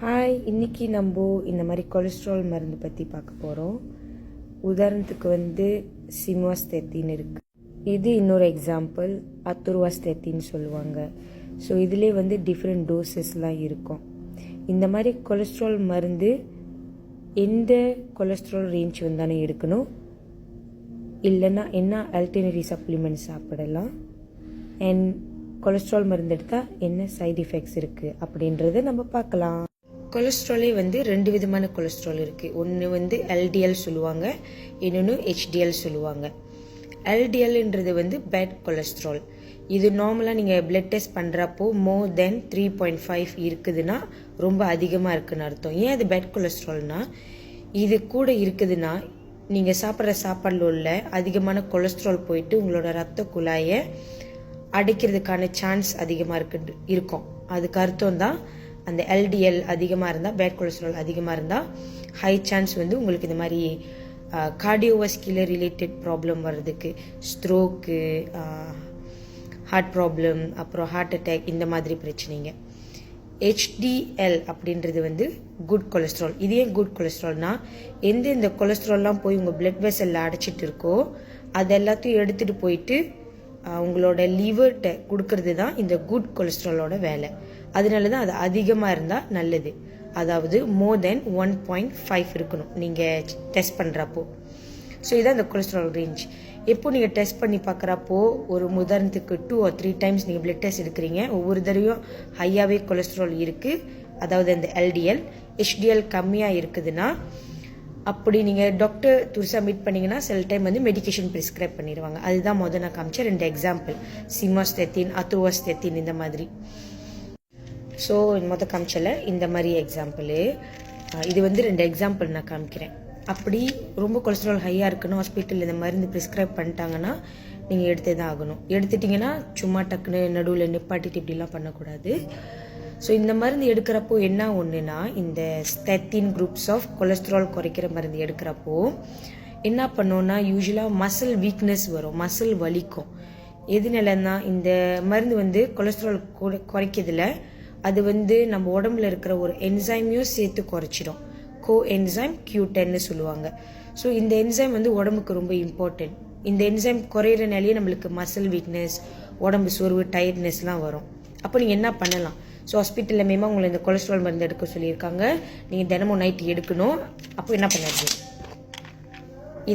Hi, இன்றைக்கி நம்ம இந்த மாதிரி கொலஸ்ட்ரால் மருந்து பற்றி பார்க்க போகிறோம். உதாரணத்துக்கு சிமோஸ்டெத்தின் இருக்குது. இது இன்னொரு எக்ஸாம்பிள் அத்துருவாஸ்டெத்தின்னு சொல்லுவாங்க. ஸோ இதிலே டிஃப்ரெண்ட் டோசஸ்லாம் இருக்கும். இந்த மாதிரி கொலஸ்ட்ரால் மருந்து எந்த கொலஸ்ட்ரால் ரேஞ்ச் வந்தானே எடுக்கணும், இல்லைன்னா என்ன ஆல்டர்னேட்டிவ் சப்ளிமெண்ட் சாப்பிடலாம், அண்ட் கொலஸ்ட்ரால் மருந்து எடுத்தால் என்ன சைட் எஃபெக்ட்ஸ் இருக்குது அப்படின்றத நம்ம பார்க்கலாம். கொலஸ்ட்ராலே ரெண்டு விதமான கொலஸ்ட்ரால் இருக்குது. ஒன்று எல்டிஎல் சொல்லுவாங்க, இன்னொன்று ஹெச்டிஎல் சொல்லுவாங்க. எல்டிஎல்ன்றது பேட் கொலஸ்ட்ரால். இது நார்மலாக நீங்கள் பிளட் டெஸ்ட் பண்ணுறப்போ மோர் தென் 3.5 இருக்குதுன்னா ரொம்ப அதிகமாக இருக்குதுன்னு அர்த்தம். ஏன் அது பேட் கொலஸ்ட்ரால்னா, இது கூட இருக்குதுன்னா நீங்கள் சாப்பிட்ற சாப்பாடில் உள்ள அதிகமான கொலஸ்ட்ரால் போயிட்டு உங்களோட ரத்த குழாயை அடைக்கிறதுக்கான சான்ஸ் அதிகமாக இருக்கும். அதுக்கு அர்த்தம் தான் அந்த எல்டிஎல் அதிகமாக இருந்தால், பேட் கொலஸ்ட்ரால் அதிகமாக இருந்தால் ஹை சான்ஸ் உங்களுக்கு இந்த மாதிரி கார்டியோவாஸ்குலர் ரிலேட்டட் ப்ராப்ளம் வர்றதுக்கு, ஸ்ட்ரோக்கு, ஹார்ட் ப்ராப்ளம், அப்புறம் ஹார்ட் அட்டாக், இந்த மாதிரி பிரச்சனைங்க. ஹெச்டிஎல் அப்படின்றது குட் கொலஸ்ட்ரால். இது ஏன் குட் கொலஸ்ட்ரால்னா, எந்த கொலஸ்ட்ரால்லாம் போய் உங்கள் பிளட் வெசலில் அடைச்சிட்டு இருக்கோ அது எல்லாத்தையும் எடுத்துகிட்டு போயிட்டு உங்களோட லிவர்கிட்ட கொடுக்கறது தான் இந்த குட் கொலஸ்ட்ராலோட வேலை. அதனால தான் அது அதிகமாக இருந்தால் நல்லது. அதாவது மோர் தென் 1.5 இருக்கணும் நீங்கள் டெஸ்ட் பண்ணுறப்போ. ஸோ இதான் இந்த கொலஸ்ட்ரால் ரேஞ்ச். எப்போ நீங்கள் டெஸ்ட் பண்ணி பார்க்குறப்போ, ஒரு உதாரணத்துக்கு 2 or 3 டைம்ஸ் நீங்கள் பிளட் டெஸ்ட் எடுக்கிறீங்க, ஒவ்வொரு தடவையும் ஹையாகவே கொலஸ்ட்ரால் இருக்குது, அதாவது அந்த எல்டிஎல். ஹெச்டிஎல் கம்மியாக இருக்குதுன்னா, அப்படி நீங்கள் டாக்டர் துரிசா மீட் பண்ணிங்கன்னா சில டைம் மெடிக்கேஷன் ப்ரிஸ்கிரைப் பண்ணிடுவாங்க. அதுதான் நான் காமிச்ச 2 எக்ஸாம்பிள், சிமோஸ்டெத்தின், அத்துருவாஸ்டெத்தின், இந்த மாதிரி. ஸோ காமிச்சல இந்த மாதிரி எக்ஸாம்பிள். இது 2 எக்ஸாம்பிள் நான் காமிக்கிறேன். அப்படி ரொம்ப கொலஸ்ட்ரால் ஹையாக இருக்குன்னு ஹாஸ்பிட்டலில் இந்த மருந்து ப்ரிஸ்கிரைப் பண்ணிட்டாங்கன்னா நீங்கள் எடுத்தே தான் ஆகணும். எடுத்துட்டிங்கன்னா சும்மா டக்குன்னு நடுவில் நிப்பாட்டிட்டு இப்படிலாம் பண்ணக்கூடாது. ஸோ இந்த மருந்து எடுக்கிறப்போ என்ன ஒன்றுனா, இந்த ஸ்டெத்தின் குரூப்ஸ் ஆஃப் கொலஸ்ட்ரால் குறைக்கிற மருந்து எடுக்கிறப்போ என்ன பண்ணோன்னா, யூஸ்வலாக மசில் வீக்னஸ் வரும், மசில் வலிக்கும். எதுனாலன்னா, இந்த மருந்து கொலஸ்ட்ரால் குறைக்கிறதுல அது நம்ம உடம்புல இருக்கிற ஒரு என்சைமையும் சேர்த்து குறைச்சிடும். கோ என்சைம் Q10 சொல்லுவாங்க. ஸோ இந்த என்சைம் உடம்புக்கு ரொம்ப இம்பார்ட்டன்ட். இந்த என்சைம் குறையிறனாலேயே நம்மளுக்கு மசில் வீக்னஸ், உடம்பு சோர்வு, டயர்ட்னஸ்லாம் வரும். அப்போ நீங்கள் என்ன பண்ணலாம், ஸோ ஹாஸ்பிட்டலில் மேமா உங்களை இந்த கொலஸ்ட்ரால் மருந்து எடுக்க சொல்லியிருக்காங்க, நீங்கள் தினமும் நைட் எடுக்கணும். அப்போ என்ன பண்ணுறது,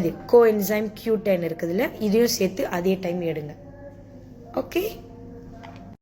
இது கோ என்சைம் Q10 இருக்குதுல்ல, இதையும் சேர்த்து அதே டைம் எடுங்க. ஓகே.